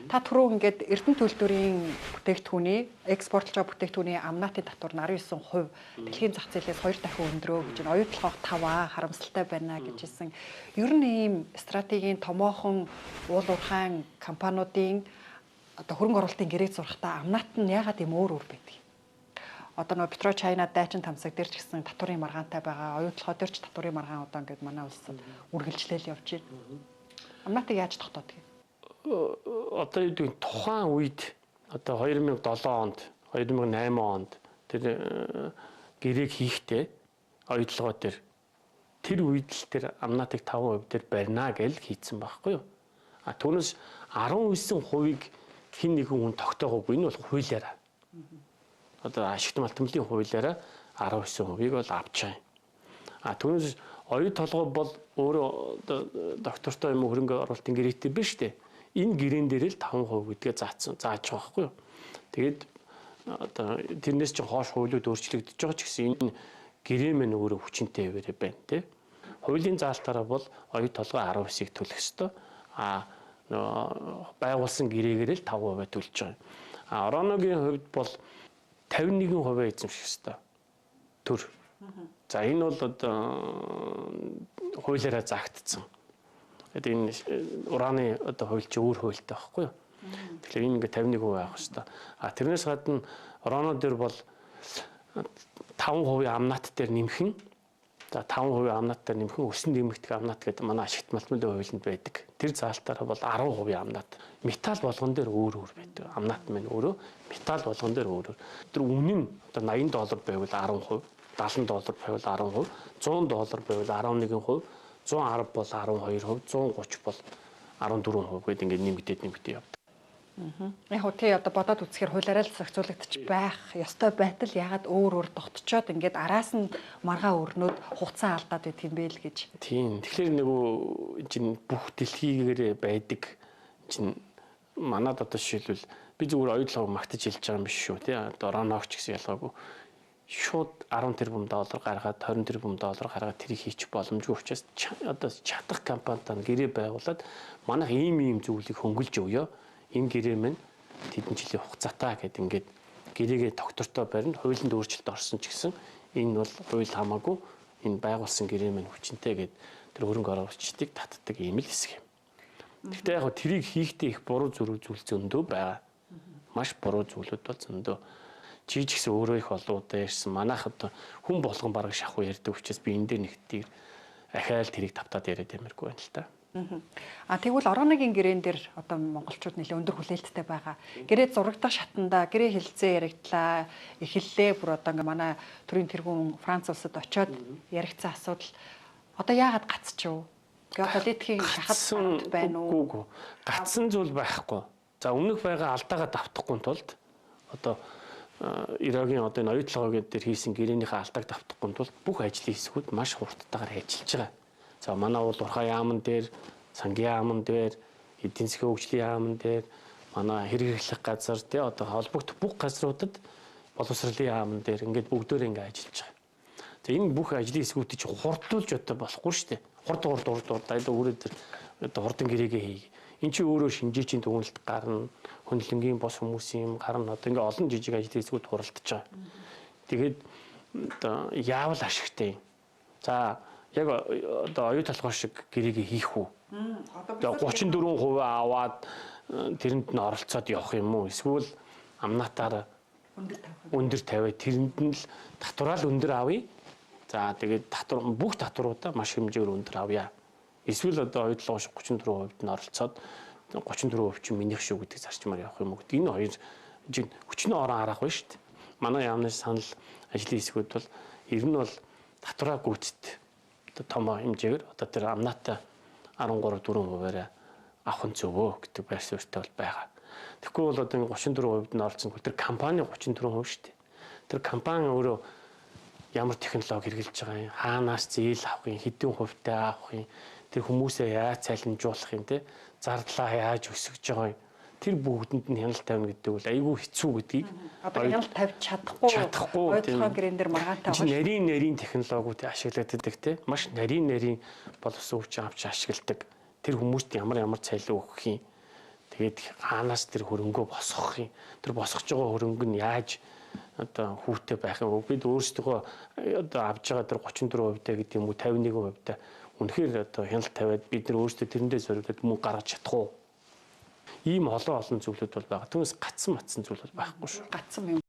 Та түрүү ингээд Эрдэнэ төлөвлөрийн бүтээгдэхүүний экспортлж байгаа бүтээгдэхүүний амнаатын татвар нь 19% дэлхийн зах зээлээс 2 дахин өндрөө гэж нь оюутлогоо 5 харамсалтай байна гэж хэлсэн. Ер нь ийм стратегийн томоохон уул уурхайн компаниудын одоо хөрөнгө оруулалтын гэрээг зурхтаа амнаат нь яагаад ийм өөр байдаг? Одоо нөгөө Петро Чайна дайчин тамсаг дээр ч гэсэн татварын маргаантай байгаа. Оюутлогоо дээр ч татварын маргаан одоо ингээд манай улсад үргэлжлээл явж байна. Амнаатыг яаж тогтоодог юм? Одоо юу тухайн үед одоо 2007 онд 2008 онд тэр гэрээг хийхдээ оюутлогоо дээр тэр үед л тэр амнаатыг 5% дээр барина гэж хийцэн байхгүй юу? А түүнээс 19%-ийг хин нэгэн хүн тогтоогоогүй. Энэ бол хуулиараа. Одоо ашигт малтмлын хуулиараа 19%-ийг бол авч байгаа. А түүнээс оюу толгой бол өөрөө доктортой юм хөрөнгө оруулалтын гэрээтэй биш үү? Энэ гэрээн дээр л 5% гэдгээ зааж байгаа байхгүй юу? Тэгээд одоо тэрнээс ч хоош хуулиуд өөрчлөгдөж байгаа ч гэсэн энэ гэрээ мэн өөрөө хүчинтэй хэвээрээ байна тий. Хуулийн заалтаараа бол оюу толгой 19%-ийг төлөх ёстой. А байгуулсан гэрээгээр л 5% төлж байгаа. А Ороногийн хувьд бол 51% эзэмших ёстой. Төр. За энэ бол одоо хуулиараа заагдсан. Тэгээд энэ ураны одоо хууль чи өөр хуультай байхгүй юу? Тэгэхээр энэ ингээ 51% авах ёстой. А тэрнээс гадна Ороно дээр бол 5% амнаат дээр нэмхэн. За 5% амнаат дээр нэмхэн өсөн нэмэгдэх амнаат гэдэг манай ашигт малтмлын хуулинд байдаг. Тэр заалтаараа бол 10% амнаат. Металл болгон дээр өөр байдаг. Амнаат мань өөрөө металл болгон дээр өөр. Тэр үнэн нь одоо $80 байвал 10%, $70 байвал 10%, $100 байвал 11%, 110 бол 12%, 130 бол 14% гэдэг ингээд нэмэгдээд явдаг. Яг хөө тий одоо бодоод үзэхээр хуулиараа л зохицуулагдчих байх ёстой байтал ягаад өөр тогтцоод ингээд араас нь маргаа өрнөд хугацаа алдаад байдаг юм бэ л гэж. Тийм. Тэгэхээр нөгөө чинь бүх дэлхийгээр байдаг чинь манад одоо жишээлбэл би зүгээр оюутлогоо магтаж хэлж байгаа юм биш шүү тий. Одоо Роногч гэсэн ялгаагүй шууд 10 тэрбум доллар гаргаад 20 тэрбум доллар гаргаад тэрийг хийчих боломжгүй учраас одоо чадах компанитай гэрээ байгуулад манайх ийм зүйлийг хөнгөлж өгөө. Энэ гэрээ мань тэдэн жилийн хугацаатай гэдэг ингээд гэрээгээ доктортой барина хуулинд өөрчлөлт орсон ч гэсэн энэ бол хууль хамаагүй энэ байгуулсан гэрээ мань хүчинтэй гэд тэр хөрөнгө оруулагчдыг татдаг ийм л хэсэг юм. Гэхдээ яг тэрийг хийхдээ их буруу зүйл зөндөө байгаа. Маш буруу зүйлүүд бол зөндөө. Чи ч гэсэн өөрөө их олоудаа ирсэн. Манайх одоо хүн болгон бараг шахуу ярьдаг учраас би энэ дээр нэгтийг ахаал тэрийг тавтаад яриад ямаргүй байна л та. А тэгвэл Ороногийн гэрээн дээр одоо монголчууд нэлээд өндөр хүлээлттэй байгаа. Гэрээ зурагдах шатанда гэрээ хилцээ яригдлаа. Эхэллээ бүр одоо ингээ манай төрийн тэргүүн Франц улсад очиод яригдсан асуудал одоо яагаад гацчихв? Геополитикийн шахалт байна уу? Гацсан зүйл байхгүй. За өмнөх байгаа алдаагаа давтахгүй тулд одоо Ирагийн одоо энэ оюутлогоо дээр хийсэн гэрээнийхээ алдааг давтахгүй тулд бүх ажлын хэсгүүд маш хурдтайгаар ажиллаж байгаа. За манай бол Урхаа яамн дээр, Сангийн яамн дээр, эдийн засгийн хөгжлийн яамн дээр, манай хэрэг хэрэглэх газар тий одоо холбогдох бүх газруудад боловсролын яамн дээр ингээд бүгдөө ингээд ажиллаж байгаа. За энэ бүх ажлын хэсгүүдийг хурдуулж одоо болохгүй шүү дээ. Хурд дайда өөрөө тэр одоо хурдан гэрээгээ хий. Энд чи өөрөө шинжээчийн дүгнэлт гарна, хөндлөнгийн бос хүмүүсийн гарна одоо ингээд олон жижиг ажлын хэсгүүд хуралдаж байгаа. Тэгээд одоо яавал ашигтай юм. За яг одоо оюу толгой шиг гэрээгээ хийх үү? Одоо 34% аваад тэрэнд нь оролцоод явах юм уу? Эсвэл амнаатаар өндөр тавиад тэрэнд нь л татвараа л өндөр авъя. За тэгээд бүх татваруудаа маш хэмжээгээр өндөр авъя. Эсвэл одоо оюу толгой шиг 34% нь оролцоод 34% чинь минийх шүү гэдэг зарчмаар явах юм уу гэдэг. Энэ хоёр хүчнээ орон арах байна шүү дээ. Манай яамны санал ажлын хэсгүүд бол ер нь бол татвараа гүйцэд том хэмжээгээр одоо тэр амнаатай 13-4%-аар авах нь зөвөө гэдэг байр суурьтай бол байгаа. Тэгэхгүй бол одоо 34% нь оролцсон тэр компани 34% шүү дээ. Тэр компани өөрөө ямар технологи хэрэглэж байгаа юм, хаанаас зээл авах юм, хэдэн хувьтай авах юм, тэр хүмүүсээ яаж цайлнжуулах юм те, зардлаа яаж өсгөж байгаа юм. Тэр бүгдэнд нь хяналт тавина гэдэг бол айгүй хэцүү гэдгийг одоо хяналт тавьж чадахгүй ойлгоо гэрэн дээр маргаантай байгаа. Нарийн технологиуд ашиглагддаг те. Маш нарийн боловсон хүчин авч ашигладаг. Тэр хүмүүст ямар цайлуу өгөх юм. Тэгээд хаанаас тэр хөрөнгөө босгох юм. Тэр босгож байгаа хөрөнгө нь яаж одоо хүүтэй байх юм. Бид өөрсдөө одоо авж байгаа тэр 34% гэдэг юм уу 51% үнэхээр одоо хяналт тавиад бид нар өөрсдөө тэрэндээ зориулаад мөнгө гаргаж чадах уу? Ийм олон зүйлүүд бол байгаа. Түүнээс гацсан матсан зүйл бол байхгүй шүү. Гацсан юм.